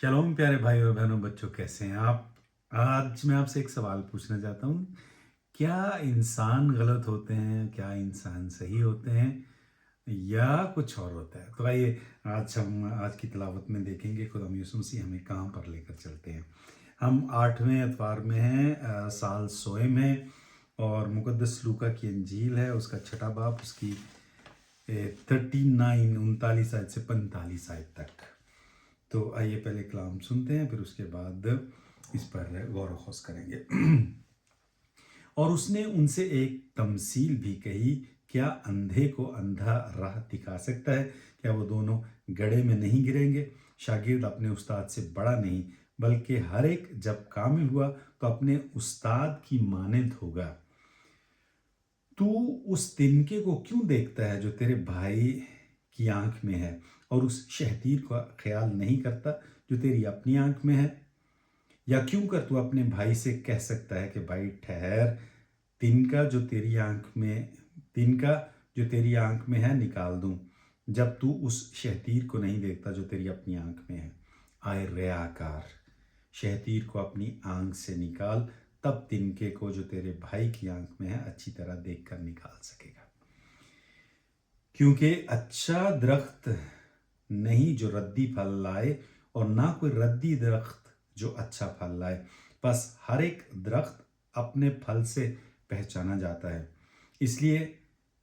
शलोम प्यारे भाई और बहनों, बच्चों, कैसे हैं आप? आज मैं आपसे एक सवाल पूछना चाहता हूँ। क्या इंसान गलत होते हैं? क्या इंसान सही होते हैं? या कुछ और होता है? तो आइए आज हम आज की तिलावत में देखेंगे खुदा यीशु मसीह हमें कहाँ पर लेकर चलते हैं। हम 8वें अतवार में हैं, साल सोए में, और मुकद्दस लूका की इंजील है, उसका छठा बाब, उसकी 39 आयत से 45 आयत तक। तो आइए पहले कलाम सुनते हैं, फिर उसके बाद इस पर गौर खोज करेंगे। और उसने उनसे एक तमसील भी कही, क्या अंधे को अंधा राह दिखा सकता है? क्या वो दोनों गड्ढे में नहीं गिरेंगे? शागिर्द अपने उस्ताद से बड़ा नहीं, बल्कि हर एक जब कामिल हुआ तो अपने उस्ताद की मानंद होगा। तू उस तिनके को क्यों देखता है जो तेरे भाई की आंख में है, और उस शहतीर का ख्याल नहीं करता जो तेरी अपनी आंख में है? या क्यों कर तू अपने भाई से कह सकता है कि भाई ठहर, तिनका जो तेरी आंख में तिनका जो तेरी आंख में है निकाल दूं, जब तू उस शहतीर को नहीं देखता जो तेरी अपनी आंख में है? आए रियाकार, शहतीर को अपनी आंख से निकाल, तब तिनके को जो तेरे भाई की आंख में है अच्छी तरह देखकर निकाल सकेगा। क्योंकि अच्छा दरख्त नहीं जो रद्दी फल लाए, और ना कोई रद्दी दरख्त जो अच्छा फल लाए। बस हर एक दरख्त अपने फल से पहचाना जाता है। इसलिए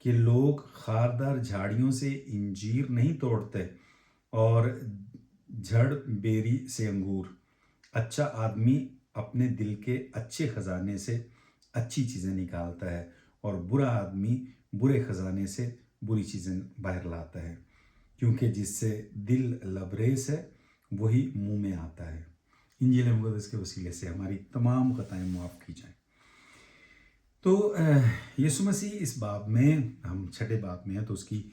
कि लोग खारदार झाड़ियों से इंजीर नहीं तोड़ते, और झड़ बेरी से अंगूर। अच्छा आदमी अपने दिल के अच्छे खजाने से अच्छी चीज़ें निकालता है, और बुरा आदमी बुरे खजाने से बुरी चीज़ें बाहर लाता है, क्योंकि जिससे दिल लबरेज है वही मुंह में आता है। इंजील मुक़द्दस के वसीले से हमारी तमाम खताएं माफ़ की जाएं। तो यीशु मसीह इस बाब में, हम छठे बाब में हैं, तो उसकी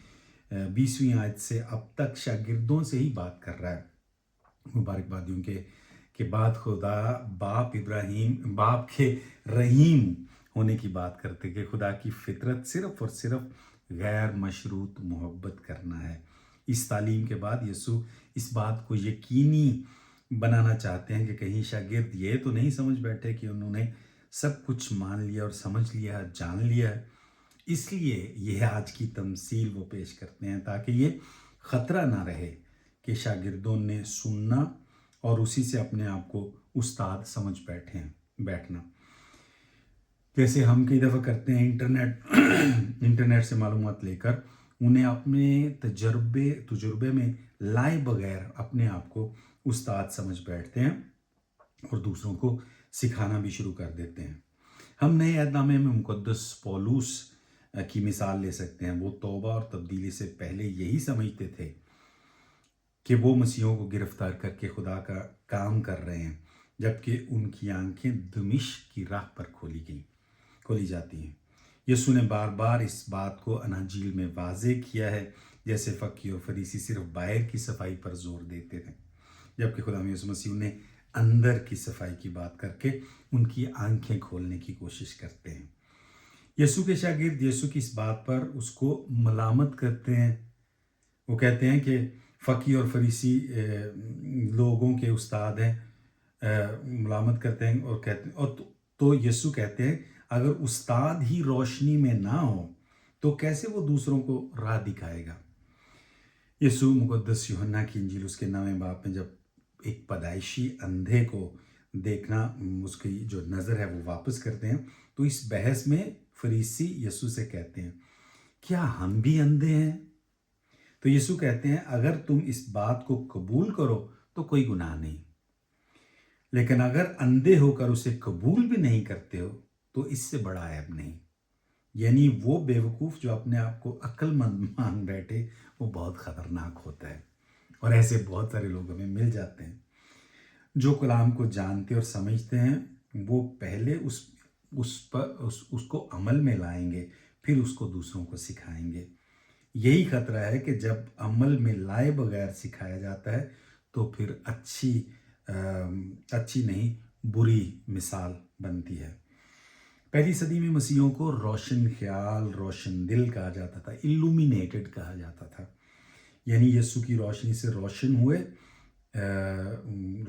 20वीं आयत से अब तक शागिर्दों से ही बात कर रहा है। मुबारकबादियों के बाद खुदा बाप के रहीम होने की बात करते कि खुदा की फितरत सिर्फ और सिर्फ गैर मशरूत मोहब्बत करना है। इस तालीम के बाद यीशु इस बात को यकीनी बनाना चाहते हैं कि कहीं शागिर्द ये तो नहीं समझ बैठे कि उन्होंने सब कुछ मान लिया और समझ लिया, जान लिया है। इसलिए यह आज की तमसील वो पेश करते हैं, ताकि ये ख़तरा ना रहे कि शागिर्दों ने सुनना और उसी से अपने आप को उस्ताद समझ बैठना। जैसे हम कई दफ़ा करते हैं, इंटरनेट से मालूमात लेकर उन्हें अपने तजुर्बे में लाए बगैर अपने आप को उस्ताद समझ बैठते हैं और दूसरों को सिखाना भी शुरू कर देते हैं। हम नए अहदनामे में मुकद्दस पौलुस की मिसाल ले सकते हैं। वो तौबा और तब्दीली से पहले यही समझते थे कि वो मसीहों को गिरफ्तार करके खुदा का काम कर रहे हैं, जबकि उनकी आंखें दमिश्क की राह पर खोली जाती हैं। यीशु ने बार बार इस बात को अनाजील में वाज़े किया है, जैसे फक्की और फरीसी सिर्फ बाहर की सफाई पर जोर देते थे, जबकि खुदा यीशु मसीह ने अंदर की सफाई की बात करके उनकी आंखें खोलने की कोशिश करते हैं। यीशु के शागिर्द यीशु की इस बात पर उसको मलामत करते हैं। वो कहते हैं कि फ़की और फरीसी लोगों के उस्ताद हैं, मलामत करते हैं और कहते हैं, और तो यीशु कहते हैं, अगर उस्ताद ही रोशनी में ना हो तो कैसे वो दूसरों को राह दिखाएगा? यीशु मुकद्दस यूहन्ना की इंजील उसके 9वें बाब में जब एक पैदाइशी अंधे को देखना, उसकी जो नज़र है वो वापस करते हैं, तो इस बहस में फरीसी यीशु से कहते हैं, क्या हम भी अंधे हैं? तो यीशु कहते हैं, अगर तुम इस बात को कबूल करो तो कोई गुनाह नहीं, लेकिन अगर अंधे होकर उसे कबूल भी नहीं करते हो तो इससे बड़ा ऐब नहीं। यानी वो बेवकूफ़ जो अपने आप को अक्लमंद मान बैठे, वो बहुत ख़तरनाक होता है। और ऐसे बहुत सारे लोग हमें मिल जाते हैं जो कलाम को जानते और समझते हैं। वो पहले उसको अमल में लाएंगे, फिर उसको दूसरों को सिखाएंगे। यही खतरा है कि जब अमल में लाए बगैर सिखाया जाता है तो फिर अच्छी नहीं, बुरी मिसाल बनती है। पहली सदी में मसीहों को रोशन ख्याल, रोशन दिल कहा जाता था, इल्यूमिनेटेड कहा जाता था। यानी यीशु की रोशनी से रोशन हुए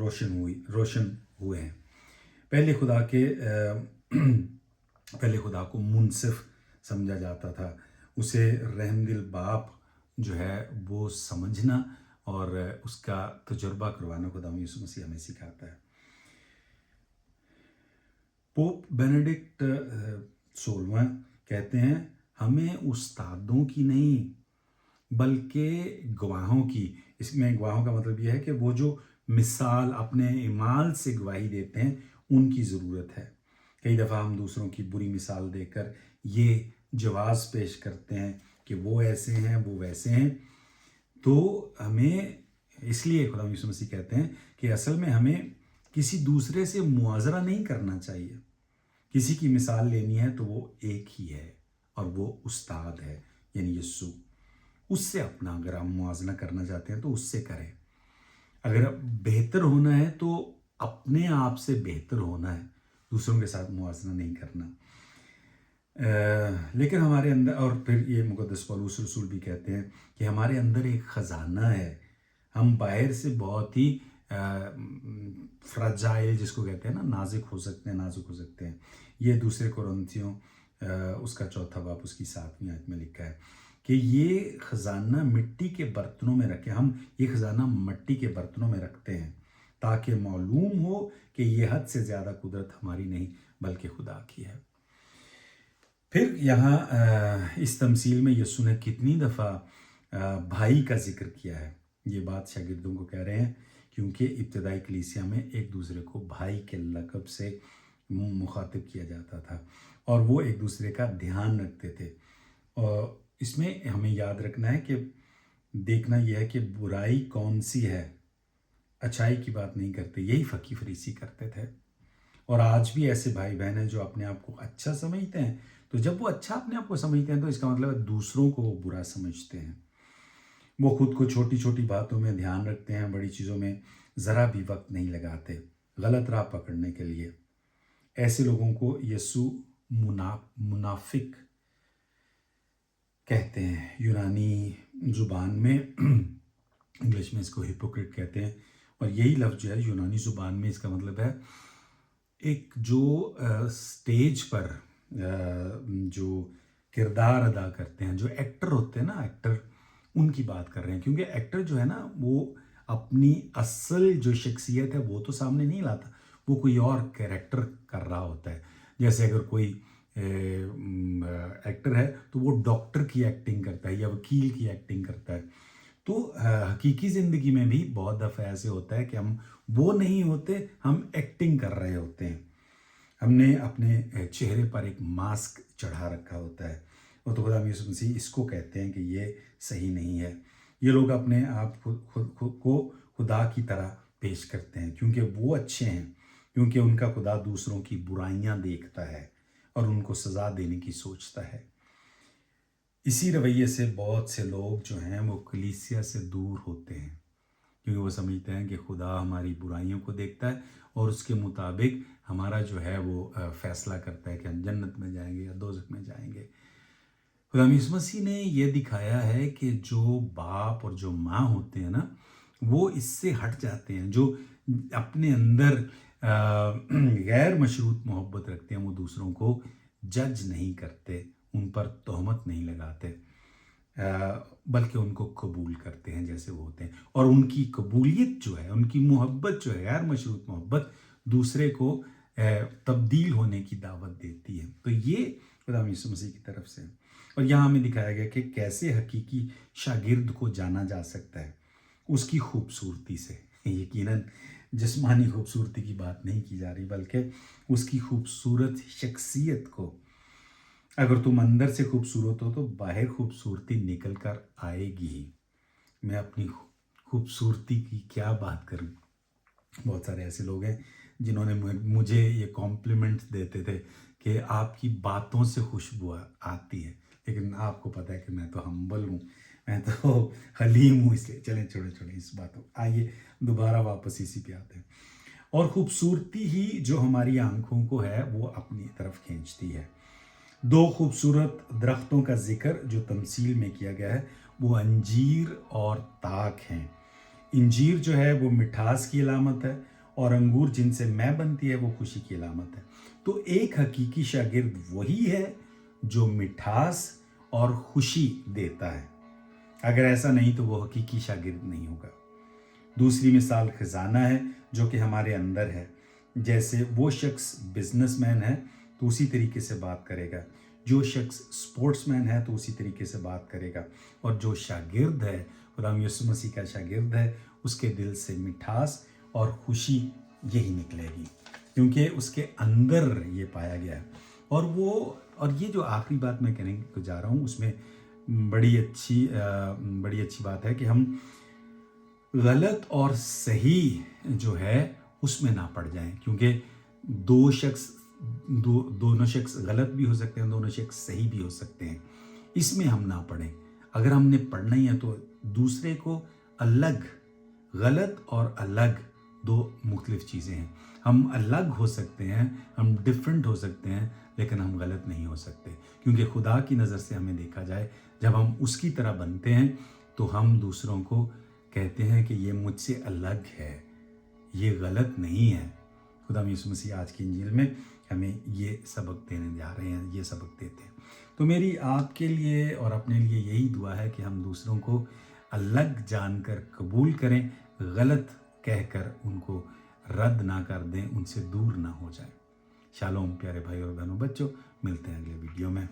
रोशन हुए हैं। पहले खुदा को मुनसिफ समझा जाता था, उसे रहमदिल बाप जो है वो समझना और उसका तजुर्बा करवाना खुदा यीशु मसीह हमें सिखाता है। पोप बेनेडिक्ट 16वां कहते हैं, हमें उस्तादों की नहीं बल्कि गवाहों की। इसमें गवाहों का मतलब यह है कि वो जो मिसाल अपने ईमाल से गवाही देते हैं उनकी ज़रूरत है। कई दफ़ा हम दूसरों की बुरी मिसाल देकर ये जवाज़ पेश करते हैं कि वो ऐसे हैं, वो वैसे हैं। तो हमें इसलिए खुदा यीशु मसीह कहते हैं कि असल में हमें किसी दूसरे से मुआज़रा नहीं करना चाहिए। किसी की मिसाल लेनी है तो वो एक ही है और वो उस्ताद है, यानी यीशु। उससे अपना अगर आप मुआवजा करना चाहते हैं तो उससे करें। अगर बेहतर होना है तो अपने आप से बेहतर होना है, दूसरों के साथ मुआवजा नहीं करना। लेकिन हमारे अंदर, और फिर ये मुक़द्दस पौलुस रसूल भी कहते हैं कि हमारे अंदर एक ख़जाना है। हम बाहर से बहुत ही फ्रजाइल, जिसको कहते हैं ना, नाजुक हो सकते हैं। ये दूसरे कोरिन्थियों उसका 4 बाब उसकी 7वीं आयत में लिखा है कि ये ख़जाना मिट्टी के बर्तनों में रखें। हम ये ख़जाना मिट्टी के बर्तनों में रखते हैं ताकि मालूम हो कि ये हद से ज़्यादा कुदरत हमारी नहीं बल्कि खुदा की है। फिर यहाँ इस तमसील में यीशु ने कितनी दफ़ा भाई का जिक्र किया है। ये बात शागिर्दों को कह रहे हैं क्योंकि इब्तदाई कलीसिया में एक दूसरे को भाई के लक़ब से मुखातिब किया जाता था और वो एक दूसरे का ध्यान रखते थे। और इसमें हमें याद रखना है कि देखना यह है कि बुराई कौन सी है, अच्छाई की बात नहीं करते। यही फ़कीह फरीसी करते थे और आज भी ऐसे भाई बहन हैं जो अपने आप को अच्छा समझते हैं। तो जब वो अच्छा अपने आप को समझते हैं तो इसका मतलब है दूसरों को वो बुरा समझते हैं। वो खुद को छोटी छोटी बातों में ध्यान रखते हैं, बड़ी चीज़ों में ज़रा भी वक्त नहीं लगाते गलत राह पकड़ने के लिए। ऐसे लोगों को यीशु मुनाफिक कहते हैं। यूनानी ज़ुबान में इंग्लिश में इसको हिपोक्रेट कहते हैं और यही लफ्ज़ जो है यूनानी ज़ुबान में इसका मतलब है एक जो स्टेज पर जो किरदार अदा करते हैं, जो एक्टर होते हैं ना, एक्टर, उनकी बात कर रहे हैं। क्योंकि एक्टर जो है ना वो अपनी असल जो शख्सियत है वो तो सामने नहीं लाता, वो कोई और कैरेक्टर कर रहा होता है। जैसे अगर कोई एक्टर है तो वो डॉक्टर की एक्टिंग करता है या वकील की एक्टिंग करता है। तो हकीकी ज़िंदगी में भी बहुत दफ़ा ऐसे होता है कि हम वो नहीं होते, हम एक्टिंग कर रहे होते हैं। हमने अपने चेहरे पर एक मास्क चढ़ा रखा होता है। और तो खुदा यीशु मसीह इसको कहते हैं कि ये सही नहीं है। ये लोग अपने आप को खुदा की तरह पेश करते हैं क्योंकि वो अच्छे हैं, क्योंकि उनका खुदा दूसरों की बुराइयां देखता है और उनको सज़ा देने की सोचता है। इसी रवैये से बहुत से लोग जो हैं वो कलीसिया से दूर होते हैं क्योंकि वो समझते हैं कि खुदा हमारी बुराइयों को देखता है और उसके मुताबिक हमारा जो है वो फ़ैसला करता है कि हम जन्नत में जाएंगे या दोज़ख में जाएंगे। खुदा यीशु मसीह ने ये दिखाया है कि जो बाप और जो माँ होते हैं ना, वो इससे हट जाते हैं। जो अपने अंदर गैर मशरूत मोहब्बत रखते हैं, वो दूसरों को जज नहीं करते, उन पर तोहमत नहीं लगाते, बल्कि उनको कबूल करते हैं जैसे वो होते हैं। और उनकी कबूलियत जो है, उनकी मोहब्बत जो है, गैर मशरूत मोहब्बत, दूसरे को तब्दील होने की दावत देती है। तो ये खुदा यीशु मसीह की तरफ से। और यहाँ हमें दिखाया गया कि कैसे हकीकी शागिर्द को जाना जा सकता है, उसकी खूबसूरती से। यकीनन जिस्मानी खूबसूरती की बात नहीं की जा रही, बल्कि उसकी खूबसूरत शख्सियत को। अगर तुम अंदर से खूबसूरत हो तो बाहर खूबसूरती निकल कर आएगी ही। मैं अपनी खूबसूरती की क्या बात करूं। बहुत सारे ऐसे लोग हैं जिन्होंने मुझे ये कॉम्प्लीमेंट देते थे कि आपकी बातों से खुशबू आती है, लेकिन आपको पता है कि मैं तो हम्बल हूँ, मैं तो हलीम हूँ। इसलिए चलें, छोड़े इस बातों, आइए दोबारा वापस इसी पे आते हैं। और खूबसूरती ही जो हमारी आंखों को है वो अपनी तरफ खींचती है। 2 खूबसूरत दरख्तों का जिक्र जो तमसील में किया गया है वो अंजीर और ताक हैं। इंजीर जो है वो मिठास की अलामत है और अंगूर जिनसे मैं बनती है वो खुशी की अलामत है। तो एक हकीकी शागिर्द वही है जो मिठास और खुशी देता है। अगर ऐसा नहीं तो वो हकीकी शागिर्द नहीं होगा। दूसरी मिसाल खजाना है जो कि हमारे अंदर है। जैसे वो शख्स बिजनेसमैन है तो उसी तरीके से बात करेगा, जो शख्स स्पोर्ट्समैन है तो उसी तरीके से बात करेगा, और जो शागिर्द है, खुदा यीशु मसीह का शागिर्द है, उसके दिल से मिठास और खुशी यही निकलेगी, क्योंकि उसके अंदर ये पाया गया है। और ये जो आखिरी बात मैं कहने को जा रहा हूँ उसमें बड़ी अच्छी बात है कि हम गलत और सही जो है उसमें ना पड़ जाएं, क्योंकि दोनों शख्स गलत भी हो सकते हैं, दोनों शख्स सही भी हो सकते हैं। इसमें हम ना पढ़ें। अगर हमने पढ़ना ही है तो दूसरे को अलग, गलत और अलग दो मुख्तलिफ चीज़ें हैं। हम अलग हो सकते हैं, हम डिफरेंट हो सकते हैं, लेकिन हम गलत नहीं हो सकते, क्योंकि खुदा की नज़र से हमें देखा जाए, जब हम उसकी तरह बनते हैं तो हम दूसरों को कहते हैं कि ये मुझसे अलग है, ये गलत नहीं है। खुदा यीशु मसीह आज की इंजील में हमें ये सबक देने जा रहे हैं, ये सबक देते हैं। तो मेरी आपके लिए और अपने लिए यही दुआ है कि हम दूसरों को अलग जानकर कबूल करें, गलत कहकर उनको रद्द ना कर दें, उनसे दूर ना हो जाए। शालोम प्यारे भाई और बहनों, बच्चों, मिलते हैं अगले वीडियो में।